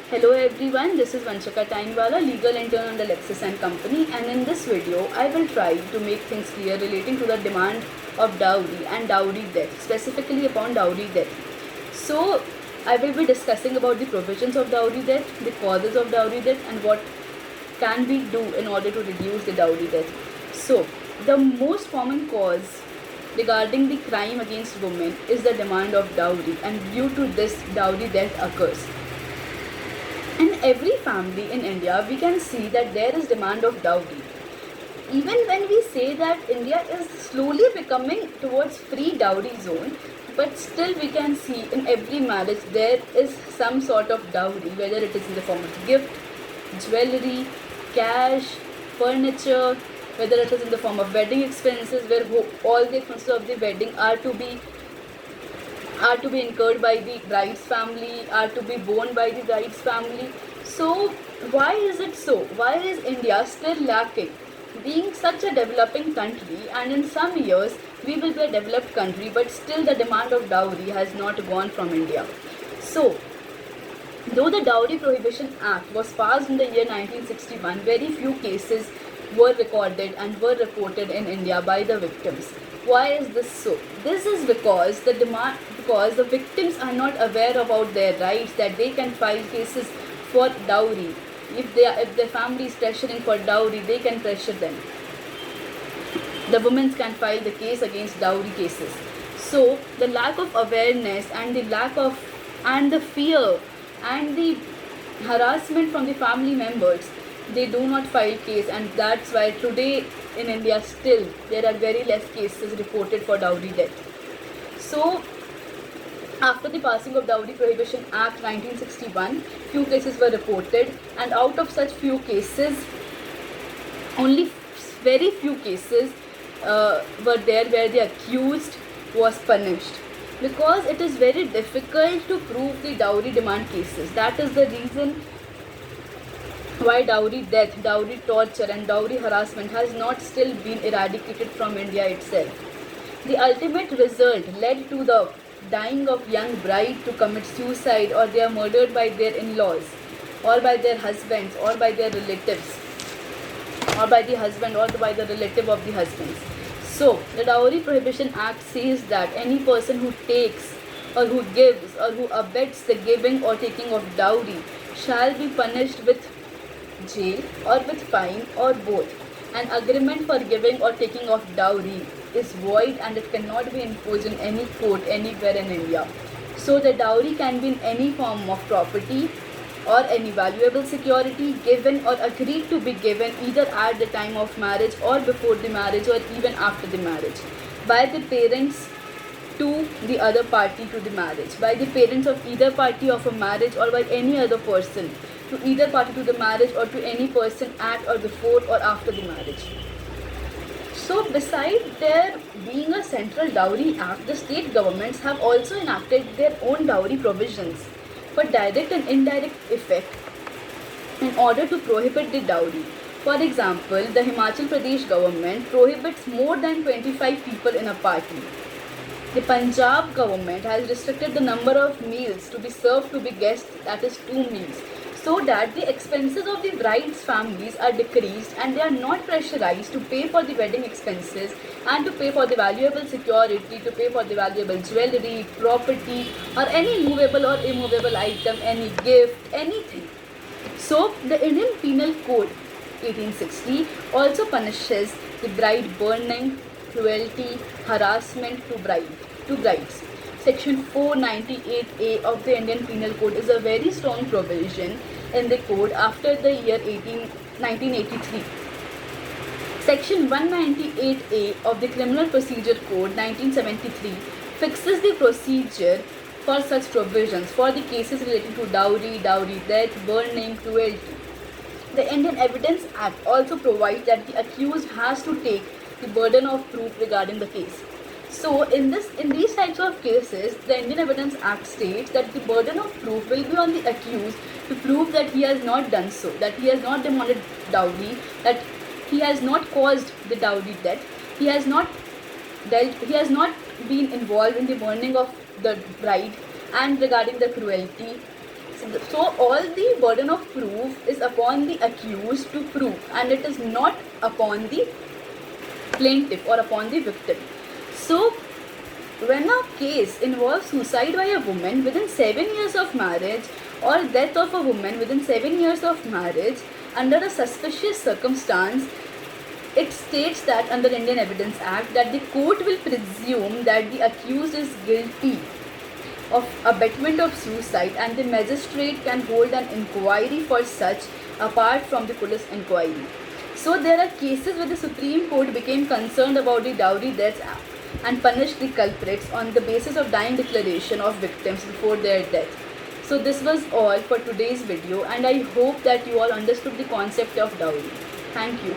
Hello everyone, this is Vanshika Tainwala, legal intern on the Lexis and Company, and in this video I will try to make things clear relating to the demand of dowry and dowry death, specifically upon dowry death. So I will be discussing about the provisions of dowry death, the causes of dowry death, and what can we do in order to reduce the dowry death. So the most common cause regarding the crime against women is the demand of dowry, and due to this dowry death occurs. In every family in India, we can see that there is demand of dowry. Even when we say that India is slowly becoming towards free dowry zone, but still we can see in every marriage there is some sort of dowry, whether it is in the form of gift, jewelry, cash, furniture, whether it is in the form of wedding expenses, where all the expenses of the wedding are to be incurred by the bride's family, are to be borne by the bride's family. So why is it so? Why is India still lacking? Being such a developing country, and in some years we will be a developed country, but still the demand of dowry has not gone from India. So though the Dowry Prohibition Act was passed in the year 1961, very few cases were recorded and were reported in India by the victims. Why is this so? This is because the victims are not aware about their rights, that they can file cases for dowry. If their family is pressuring for dowry, they can pressure them. The women can file the case against dowry cases. So the lack of awareness and the fear and the harassment from the family members, they do not file case, and that's why today in India still there are very less cases reported for dowry death. So after the passing of Dowry Prohibition Act 1961, few cases were reported, and out of such few cases, only very few cases were there where the accused was punished, because it is very difficult to prove the dowry demand cases. That is the reason why dowry death, dowry torture, and dowry harassment has not still been eradicated from India itself. The ultimate result led to the dying of young bride to commit suicide, or they are murdered by their in-laws, or by their husbands, or by their relatives, or by the husband, or by the relative of the husbands. So the Dowry Prohibition Act says that any person who takes, or who gives, or who abets the giving or taking of dowry shall be punished with jail or with fine, or both. An agreement for giving or taking of dowry is void, and it cannot be imposed in any court anywhere in India. So the dowry can be in any form of property or any valuable security, given or agreed to be given either at the time of marriage, or before the marriage, or even after the marriage, by the parents to the other party to the marriage, by the parents of either party of a marriage, or by any other person to either party to the marriage, or to any person at or before or after the marriage. So beside there being a central dowry act, the state governments have also enacted their own dowry provisions for direct and indirect effect in order to prohibit the dowry. For example, the Himachal Pradesh government prohibits more than 25 people in a party. The Punjab government has restricted the number of meals to be served to the guests, that is 2 meals, so that the expenses of the bride's families are decreased, and they are not pressurized to pay for the wedding expenses, and to pay for the valuable security, to pay for the valuable jewelry, property, or any movable or immovable item, any gift, anything. So the Indian Penal Code 1860 also punishes the bride burning, cruelty, harassment to brides. Section 498A of the Indian Penal Code is a very strong provision in the code after the year 1983. Section 198A of the Criminal Procedure Code 1973 fixes the procedure for such provisions for the cases relating to dowry, dowry death, burning, cruelty. The Indian Evidence Act also provides that the accused has to take the burden of proof regarding the case. So in these types of cases, the Indian Evidence Act states that the burden of proof will be on the accused to prove that he has not done so, that he has not demanded dowry, that he has not caused the dowry death, he has not been involved in the burning of the bride, and regarding the cruelty, So all the burden of proof is upon the accused to prove, and it is not upon the plaintiff or upon the victim. So when a case involves suicide by a woman within 7 years of marriage or death of a woman within 7 years of marriage under a suspicious circumstance, it states that under Indian Evidence Act that the court will presume that the accused is guilty of abetment of suicide, and the magistrate can hold an inquiry for such apart from the police inquiry. So there are cases where the Supreme Court became concerned about the Dowry Deaths Act and punished the culprits on the basis of dying declaration of victims before their death. So this was all for today's video, and I hope that you all understood the concept of dowry. Thank you.